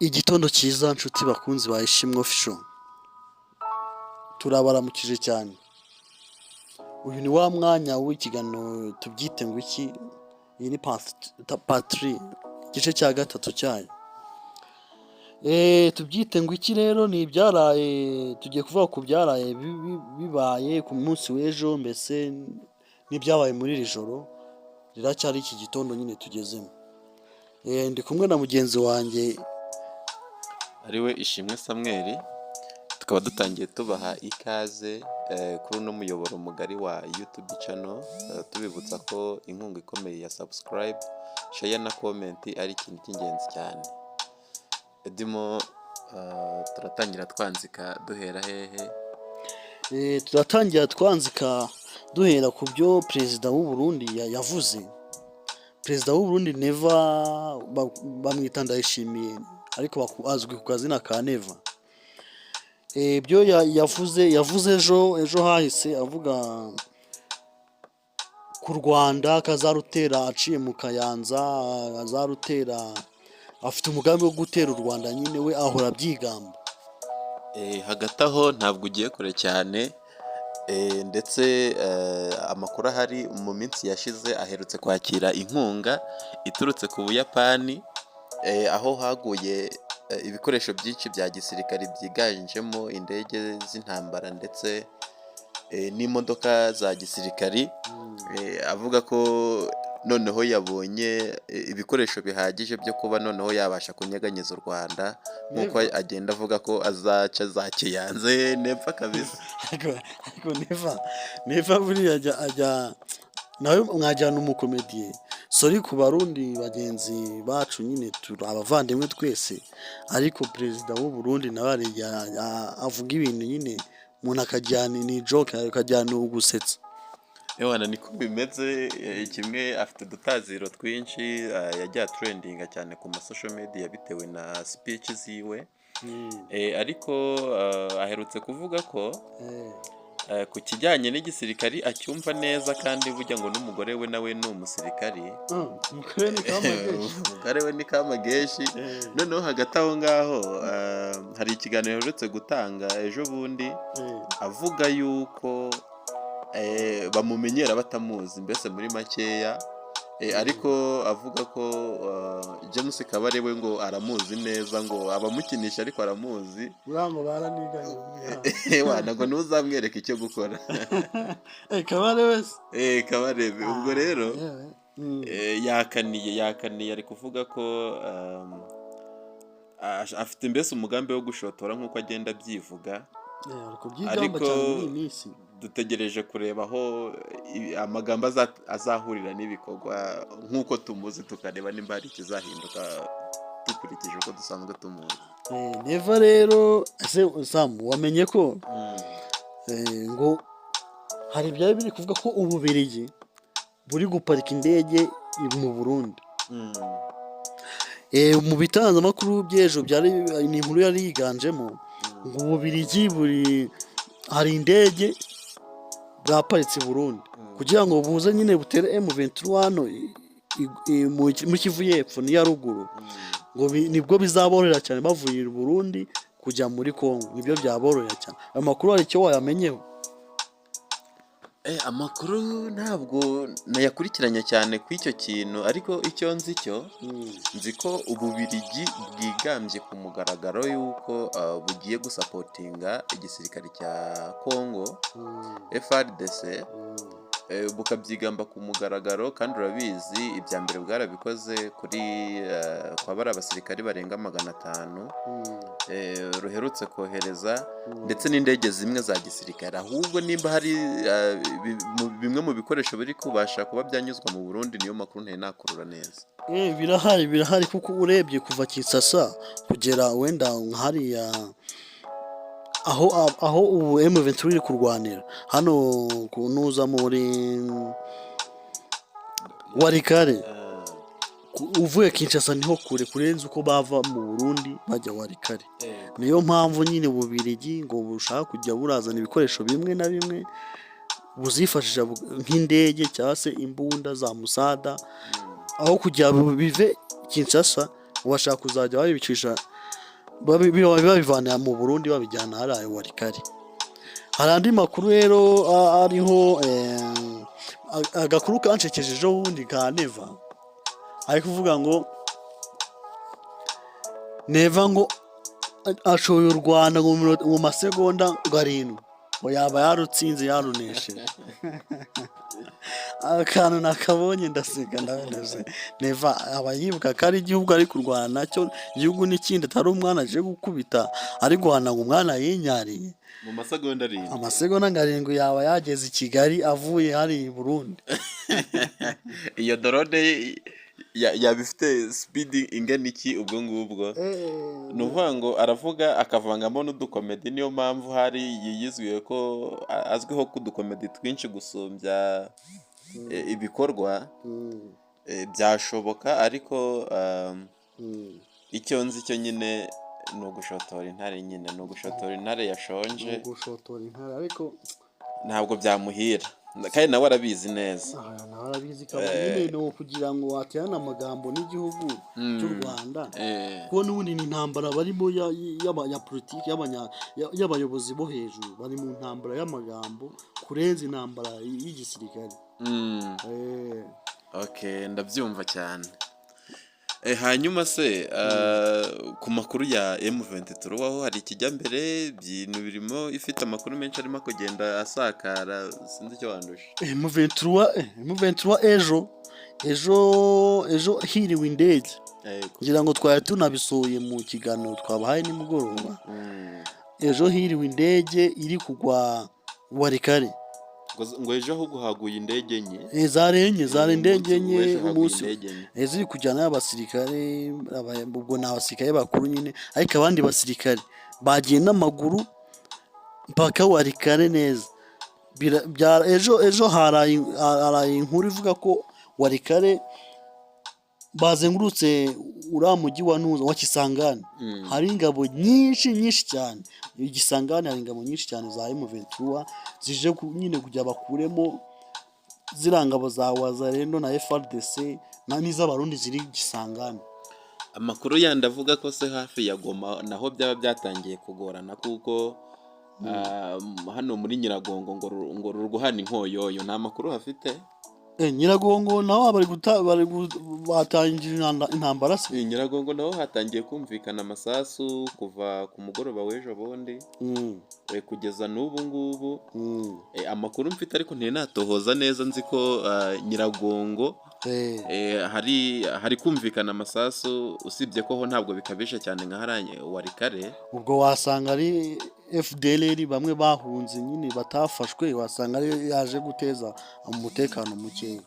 Igitondo cyiza nshuti bakunzi ba Ishimwe Official, turabaramukije cyane. Uyu ni wa mwanya w'ikiganiro tubyite ngo iki, iyi ni part 3, igice cya gatatu cyayo. Tubyite ngo iki rero ni ibyaraye, tugiye kuvuga ku byaraye bibaye ku munsi w'ejo, mbese n'ibyabaye muri iri joro riracyari iki gitondo nyine tugezemo. Ndi kumwe na mugenzi wanjye ariwe Ishimwe Samuel, tukaba dutangiye tubaha ikaze kuri uno muyoboro mugari wa YouTube channel, tubibutsa ko inkunga ikomeye ya subscribe, share na comment ari ikintu cy'ingenzi cyane. Edimo, turatangira twanzika duhera hehe? Turatangira twanzika duhera ku byo perezida w'u Burundi yavuze. Perezida w'u Burundi Neva, bamwita Ndayishimiye ariko azwi ku kazina ka Neva. Ibyo yavuze ejo hahise, avuga ku Rwanda kazarutera aciye mu Kayanza, azarutera, afite umugambi wo gutera u Rwanda, nyine we ahora byigamba. Hagati aho ntabwo ugiye kure cyane, ndetse amakuru ahari mu minsi yashize aherutse kwakira inkunga iturutse ku Buyapani, aho haguye ibikoresho byinshi bya gisirikare byiganjemo indege z'intambara ndetse n'imodoka za gisirikari. Avuga ko noneho yabonye ibikoresho bihagije byo kuba noneho yabasha kunyeganyeza u Rwanda, nk'uko agenda avuga ko azaca za Kiyanze nepfa kabisa. Ariko Neva buriya ajya nawe mwajyana umukomediye. Sorry ku Barundi bagenzi bacu, nyine turi abavandimwe twese, ariko perezida w'u Burundi nawe avuga ibintu nyine umuntu akajyana ni joke, akajyana ugusetsa. Ewana niko bimeze, kimwe afite udutaziro twinshi, yajya trendinga cyane ku ma social media bitewe na speech ziwe. Ariko aherutse kuvuga ko ku kijyanye n'igisirikari acyumva neza, kandi burya ngo n'umugore we nawe ni umusirikari. Umugore we ni Kamageshi. Noneho hagati aho ngaho hari ikiganiro aherutse gutanga ejo bundi, avuga yuko bamumenyera batamuzi, mbese muri makeya, ariko avuga ko James Kabarebe ngo aramuzi neza, ngo abamukinisha ariko aramuzi. Urango baraniganye. Wana ngo ntuzamwereke icyo gukora. Kabarebe. Ubwo rero yakaniye ari kuvuga ko afite mbese umugambi wo gushotora nk'uko agenda abyivuga. Ariko dutegereje kureba aho amagambo azahurira n'ibikorwa, nk'uko tumuzi, tukareba nimba hari ikizahinduka dukurikije uko dusanzwe tumuzi. Neva rero Sam, wamenye ko ngo hari byari biri kuvuga ko Ububiligi buri guparika indege mu Burundi. Mu bitangazamakuru by'ejo ni inkuru yari yiganjemo ngo Ububiligi hari indege bwaparitse i Burundi kugira ngo buze nyine butere M23 mu Kivu y'Epfo n'iya ruguru, ngo nibwo bizaborohera cyane bavuye i Burundi kujya muri Kongo, nibyo byaborohera cyane. Amakuru hari icyo wayamenyeho? Amakuru ntabwo nayakurikiranye cyane ku icyo kintu, ariko icyo nzi ko Ububiligi bwigambye ku mugaragaro yuko bugiye gusapotinga igisirikare cya Kongo FARDC, bukabyigamba ku mugaragaro, kandi urabizi ibya mbere bwarabikoze kwa bari abasirikari barenga 500 ruherutse kohereza, ndetse n'indege zimwe za gisirikare. Ahubwo nimba hari bimwe mu bikoresho biri kubasha kuba byanyuzwa mu Burundi, niyo makuru nteye nakurura neza. Birahari kuko urebye kuva Kinshasa kugera wenda hariya aho ubu M23 iri kurwanira hano kunuza muri Warikare, uvuye Kinshasa niho kure kurenza uko bava mu Burundi bajya Warikare. Niyo mpamvu nyine Ububiligi ngo bushaka kujya burazana ibikoresho bimwe na bimwe buzifashisha nk'indege cyangwa se imbunda za musada, aho kujya bive Kinshasa bashaka kuzajya babicisha babivanira mu Burundi babijyana hariya Walikale. Hari andi makuru rero ariho agakuru kancekeje ejo bundi ka Neva ari kuvuga ngo Neva ngo ashoye u Rwanda mu masegonda 7 ngo yaba yarutsinze yarunesheje. Akantu nakabonye ndaseka ndabeneze. Neva aba yibuka ko ari igihugu ari kurwana nacyo, igihugu n'ikindi atari umwana aje gukubita ari guhana ngo umwana yinyariye mu masegonda 7. amasegonda 7 yaba yageze i Kigali avuye hari i Burundi. Iyo drone yabifite speed ingana iki ubwo ngubwo? Ni ukuvuga ngo aravuga akavangamo n'udukomedi, niyo mpamvu hari yizwiye ko azwiho ko udukomedi twinshi gusumbya ibikorwa. Byashoboka ariko icyo nzi cyo nyine ni ugushotora intare, nyine ni ugushotora intare yashonje, gushotora intare ariko ntabwo byamuhira kandi nawe arabizi neza. nawe arabizi ko nyine no kugira ngo waterana amagambo n'igihugu cy'u Rwanda, kuko n'ubundi ni intambara barimo ya politiki y'abayobozi bo hejuru, bari mu ntambara y'amagambo kurenza intambara y'igisirikare. Okay, ndabyumva cyane. Hanyuma se ku makuru ya M23 waho hari ikijya mbere ibintu birimo ifite amakuru menshi arimo kugenda asakara, sinzi icyo wandusha. M23 ejo hiriwe indege kugira ngo twari tunabisuye mu kiganiro twabahaye nimugoroba. Ejo hiriwe indege iri kugwa Walikale. Ngo ejo aho guhaguye indege nye zari indege enye umunsi ziri kujyana y'abasirikare, ubwo ni abasirikare bakuru nyine, ariko abandi basirikare bagiye n'amaguru mpaka Walikale neza. Ejo haraye inkuru ivuga ko Walikale bazengurutse uriya mujyi wa Kisangani. Hari ingabo nyinshi cyane Kisangani, hari ingabo nyinshi cyane za M23 zije nyine kujya bakuremo zirangabo za Wazalendo na FRDC n'iz'abarundi ziri Kisangani. Amakuru yandi avuga ko se hafi ya Goma naho byaba byatangiye kugorana, kuko hano muri Nyiragongo ngo ruguhana inkoyoyo. Nta makuru hafite? Nyiragongo naho bari batangira intambara se. Nyiragongo naho hatangiye kumvikana amasasu kuva ku mugoroba w'ejo bundi kugeza n'ubu ngubu. Amakuru mfite ariko ntinatohoza neza, nzi ko Nyiragongo hari kumvikana amasasu, usibye ko ho ntabwo bikabije cyane nka haranye Walikale. Ubwo wasanga ari FDLR bamwe bahunze nyine batafashwe, wasanga ari yaje guteza umutekano muke.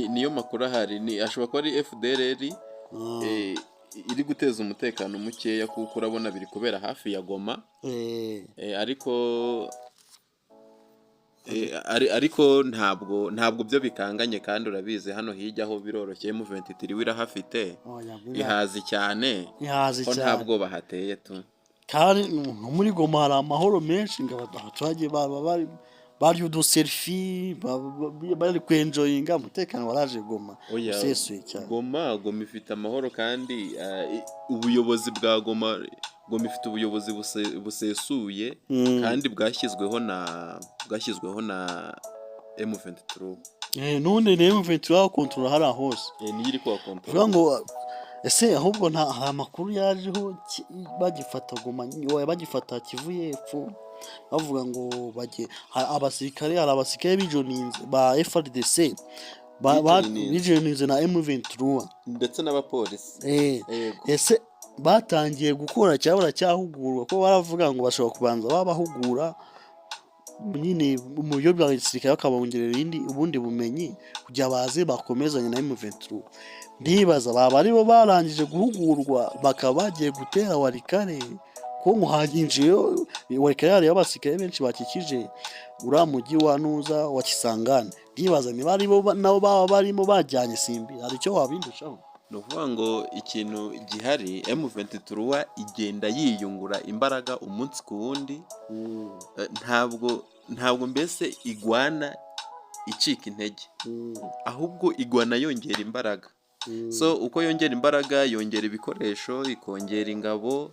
Niyo makuru ahari, ashobora kuba ari FDLR iri guteza umutekano mukeya, kuko urabona biri kubera hafi ya Goma. Ariko ntabwo byo bikanganye, kandi urabizi hano hirya aho biroroshye M23 wirahafite ihazi cyane ko ntabwo bahateye tu. Kandi muri Goma hari amahoro menshi, ngo abaturage bari uduselfie bari kwenjoyinga, umutekano waraje Goma usesuye cyane. Goma ifite amahoro, kandi ubuyobozi bwa Goma ifite ubuyobozi busesuye kandi bwashyizweho na M23. None M23 kontrola hari hose niyo iri kwa kontrola. ngo ese ahubwo nta makuru yajeho bagifata Goma, bagifata Kivu y'Epfo, bavuga ngo hari abasirikare bijoninze ba FRDC bijoninze na M23 ndetse n'abapolisi. Ese batangiye gukora cyabura cyahugurwa, ko baravuga ngo bashobora kubanza babahugura nyine mu buryo bwa gisirikare, bakabongerera ubundi bumenyi kugira baze bakomezanye na M23. Ndibaza baba aribo barangije guhugurwa bakaba bagiye gutera Walikale, ko muhaginjiye Walikale y'abasirikare benshi bakikije uriya mujyi wa Kisangani. Ndibaza niba aribo nabo baba barimo bajyanye simbi, hari icyo wabindushaho? Ni ukuvuga ngo ikintu gihari, M23 igenda yiyungura imbaraga umunsi ku wundi. Ntabwo mbese igwana icika intege, ahubwo igwana yongera imbaraga. So uko yongera imbaraga, yongera ibikoresho, ikongera ingabo,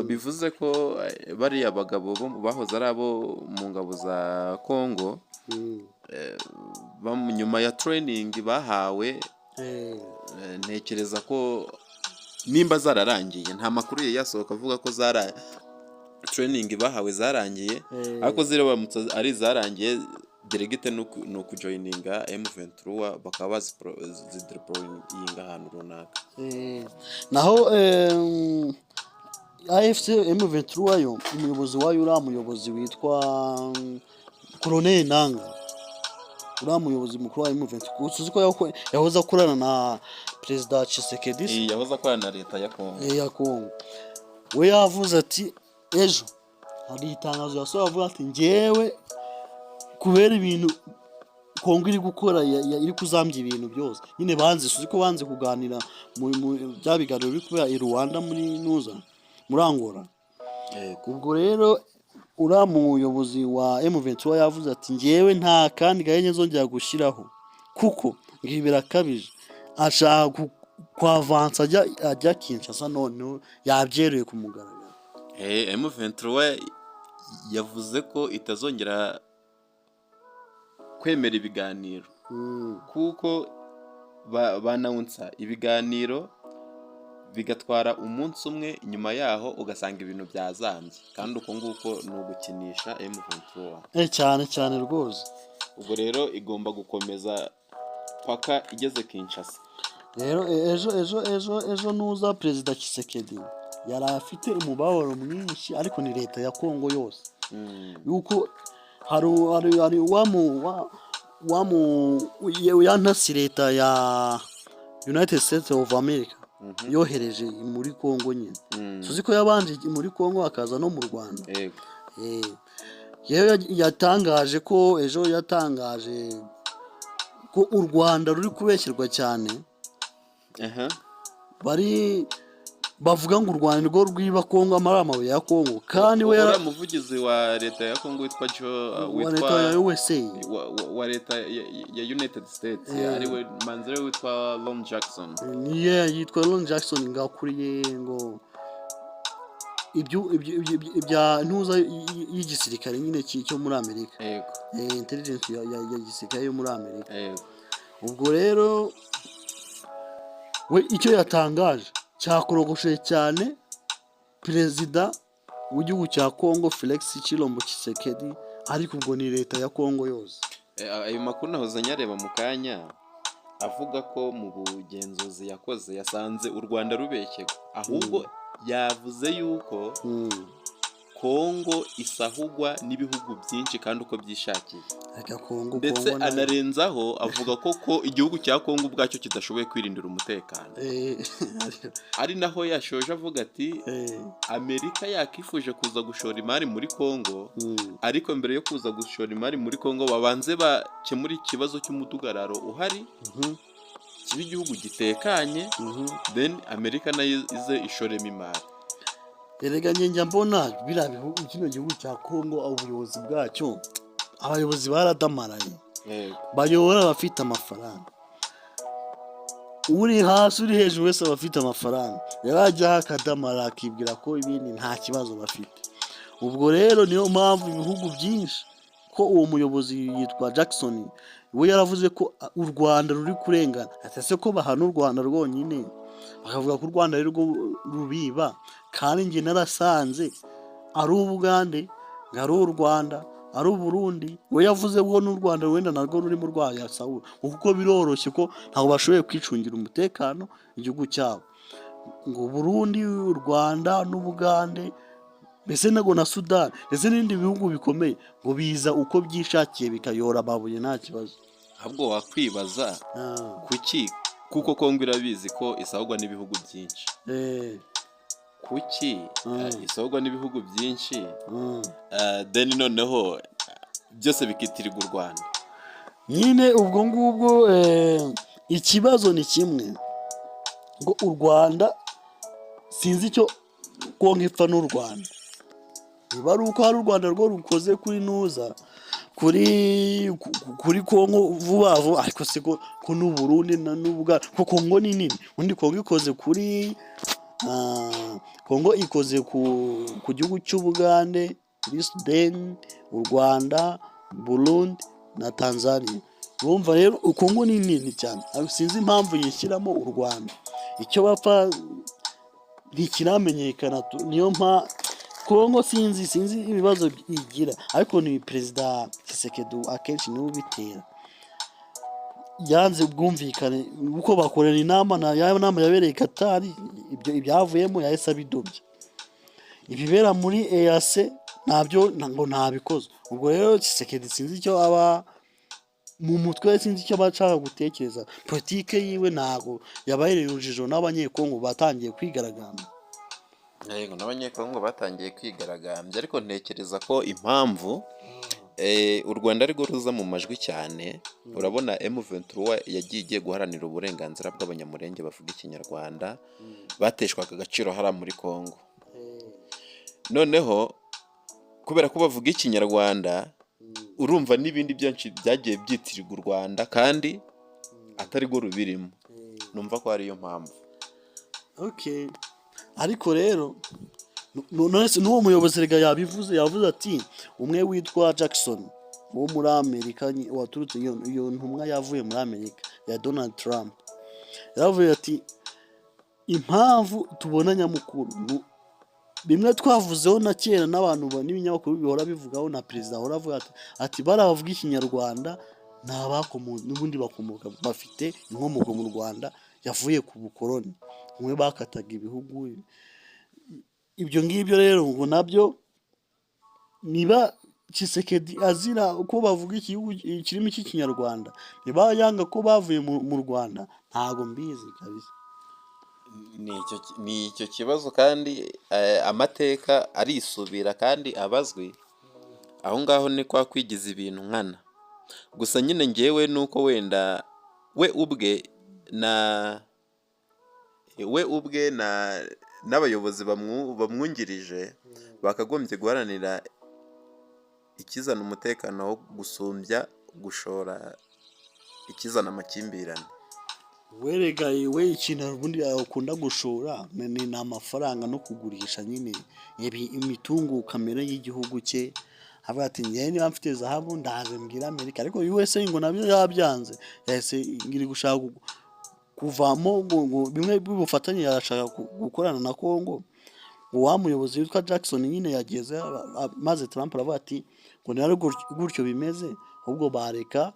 bivuze ko bariya bagabo bahoze ari abo mu ngabo za Congo, nyuma ya training bahawe, ntekereza ko nimba zararangiye, nta makuru ye yasohoka avuga ko training bahawe zarangiye, ariko ziramutse ari zarangiye, delegate ni ukujoyininga M23 bakaba bazideployinga ahantu runaka. Naho AFC M23 yo umuyobozi wayo uriya muyobozi witwa Colonel Nanga, uriya muyobozi mukuru wa M23, uzi ko yahoze akorana na Perezida Tshisekedi, yahoze akorana na leta ya Congo. We yavuze ati ejo hari itangazo yasohoye avuga ati njyewe kubera ibintu Kongo iri gukora iri kuzambya ibintu byose, nyine uzi ko banze kuganira mu bya biganiro biri kubera i Rwanda muri Angola. Ubwo rero uriya muyobozi wa M23 yavuze ati njyewe nta kandi gahenge nzongera gushyiraho kuko ngibi birakabije, ashaka kwavansa ajya Kinshasa, noneho yabyereye ku mugaragaro. M23 yavuze ko itazongera kwemera ibiganiro, kuko banawunsa ibiganiro bigatwara umunsi umwe, nyuma yaho ugasanga ibintu byazambye, kandi uko nguko ni ugukinisha M23 cyane rwose. Ubwo rero igomba gukomeza paka igeze Kinshasa. Rero ejo nuza Perezida Tshisekedi yari afite umubabaro mwinshi, ariko ni leta ya Kongo yose, yuko hari yantasi leta ya United States of America yohereje muri Kongo nyine, tuzi ko yabanje muri Kongo akaza no mu Rwanda. Yatangaje ko ejo yatangaje ko u Rwanda ruri kubeshyirwa cyane, bavuga ngo u Rwanda rwo rwiba Kongo amabuye ya Kongo, kandi we umuvugizi wa leta ya Kongo witwa leta ya USA wa leta ya United States, ariwe manzere witwa Ron Jackson. Yitwa Ron Jackson, ngakuriye ngo ibya ntuza y'igisirikare nyine cyo muri Amerika, intelligence ya gisirikare yo muri Amerika. Ubwo rero we icyo yatangaje cyakorogoshe cyane Perezida w'igihugu cya Kongo Felix Chilombo Tshisekedi, ariko ubwo ni leta ya Kongo yose. Ayo makuru nahoze nyareba mu kanya avuga ko mu bugenzuzi yakoze yasanze u Rwanda rubeshyega, ahubwo yavuze yuko Kongo isahugwa n'ibihugu byinshi kandi uko byishakiye, ndetse anarenzaho avuga ko igihugu cya Kongo ubwacyo kidashoboye kwirindira umutekano. Ari naho yashoje avuga ati Amerika yakifuje kuza gushora imari muri Kongo, ariko mbere yo kuza gushora imari muri Kongo babanze bakemura ikibazo cy'umudugararo uhari, kiba igihugu gitekanye, then Amerika nayo ize ishoremo imari. Erega njya mbona biriya bihugu, kino gihugu cya Kongo, ubuyobozi bwacyo, abayobozi baradamaraye, bayobora bafite amafaranga, uri hasi uri hejuru wese bafite amafaranga, yarajyaho akadamara akibwira ko ibindi nta kibazo bafite. Ubwo rero niyo mpamvu ibihugu byinshi, ko uwo muyobozi yitwa Jackson we yaravuze ko u Rwanda ruri kurengana, atase ko bahana u Rwanda rwonyine, bakavuga ko u Rwanda ari rwo rubiba, kandi njye narasanze ari Ubugande, ari u Rwanda, ari u Burundi. We yavuze ko n'u Rwanda wenda narwo rurimo rwayasahura, kuko biroroshye ko ntabwo bashoboye kwicungira umutekano igihugu cyabo, ngo Burundi, u Rwanda n'Ubugande, mbese nago na Sudan ndetse n'ibindi bihugu bikomeye, ngo biza uko byishakiye bikayora amabuye nta kibazo. Ahubwo wakwibaza kuki, kuko Kongo irabizi ko isahugwa n'ibihugu byinshi, kuki isahugwa n'ibihugu byinshi, then noneho byose bikitirirwa u Rwanda. Nyine ubwo ngubwo ikibazo ni kimwe, ngo u Rwanda sinzi icyo Kongo ipfa n'u Rwanda, niba ari uko hari u Rwanda rwo rukoze kuri nuza kuri Kongo vuba vuba, ariko se ko n'u Burundi n'Ubugande, ko Kongo ni nini, undi Kongo ikoze kuri Kongo ikoze ku gihugu cy'Ubugande, kuri Sudani, u Rwanda, Burundi na Tanzania. Urumva rero Kongo ni nini cyane, sinzi impamvu yishyiramo u Rwanda, icyo bapfa ntikiramenyekana. Niyo Kongo sinzi ibibazo igira, ariko ni Perezida Tshisekedi akenshi niwe ubitera. Yanze ubwumvikane uko bakorera inama, ya nama yabereye Katari, ibyavuyemo yahise abidobya. Ibibera muri EAC nabyo ngo ntabikoze. Ubwo rero Tshisekedi sinzi icyo aba mu mutwe, sinzi icyo bashaka gutekereza. Politike yiwe ntago yabaye urujijo, n'abanyekongo batangiye kwigaragambya. Yego, n'abanyekongo batangiye kwigaragambya, ariko ntekereza ko impamvu u Rwanda arirwo ruza mu majwi cyane. Urabona M23 yagiye igiye guharanira uburenganzira bw'abanyamurenge bavuga ikinyarwanda, bateshwaga agaciro hariya muri Kongo. Noneho kubera ko bavuga ikinyarwanda, urumva n'ibindi byinshi byagiye byitirirwa u Rwanda kandi atari rwo rubirimo. Numva ko ariyo mpamvu. Okay, ariko rero n'uwo muyobozi rega yavuze ati umwe witwa Jackson wo muri Amerika waturutse, iyo ntumwa yavuye muri Amerika ya Donald Trump, yavuye ati impamvu tubona nyamukuru bimwe twavuzeho na kera, n'abantu n'ibinyamakuru bihora bivugaho, na perezida ahora avuga ati baravuga ikinyarwanda n'ubundi bakomoka, bafite inkomoko mu Rwanda yavuye ku bukoroni, umwe bakataga ibihugu. Ibyo ngibyo rero ngo nabyo niba Tshisekedi azira uko bavuga igihugu kirimo cy'ikinyarwanda, niba yanga ko bavuye mu Rwanda, ntago mbizi kabisa. Ni icyo kibazo, kandi amateka arisubira kandi abazwi. Aho ngaho ni kwa kwigiza ibintu nkana. Gusa nyine ngewe nuko wenda we ubwe n'abayobozi bamwungirije bakagombye guharanira ikizana umutekano wo gusumbya gushora ikizana amakimbirane. Werega ikintu ubundi akunda gushora ni amafaranga no kugurisha nyine imitungo kamere y'igihugu cye. Avuga ati njye niba mfite zahabu ndaje mbwira Amerika, ariko USA ngo nabyo yabyanze, yahise ngiri gushaka kuvamo ngo bimwe by'ubufatanye yarashaka gukorana na Kongo. Wa muyobozi witwa Jackson nyine yageze, maze Trump aravuga ati ngo nari gutyo bimeze, ahubwo bareka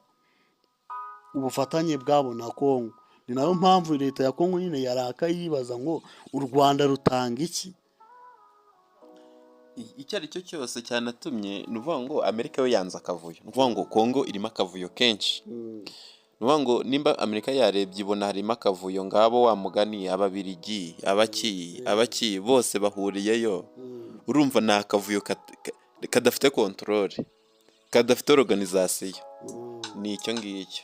ubufatanye bwabo na Kongo. Ni nayo mpamvu leta ya Kongo nyine yaraka yibaza ngo u Rwanda rutanga iki. Icyo ari cyo cyose cyanatumye nuvuga ngo Amerika yo yanze akavuyo, nuvuga ngo Kongo irimo akavuyo kenshi. Nuvuga ngo nimba Amerika yarebye ibona harimo akavuyo, ngabo wa mugani Ababiligi, abaki bose bahuriyeyo, urumva ni akavuyo kadafite controle, kadafite organisation. Ni icyo ngicyo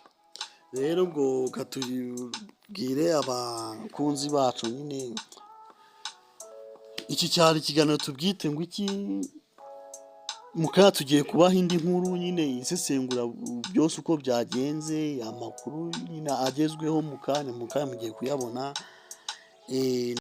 rero. Ubwo katubwire abakunzi bacu nyine, iki cyari ikiganiro tubwite ngo iki, mukaya tugiye kubaha indi nkuru nyine isesengura byose uko byagenze, amakuru nyine agezweho mukanya mugiye kuyabona.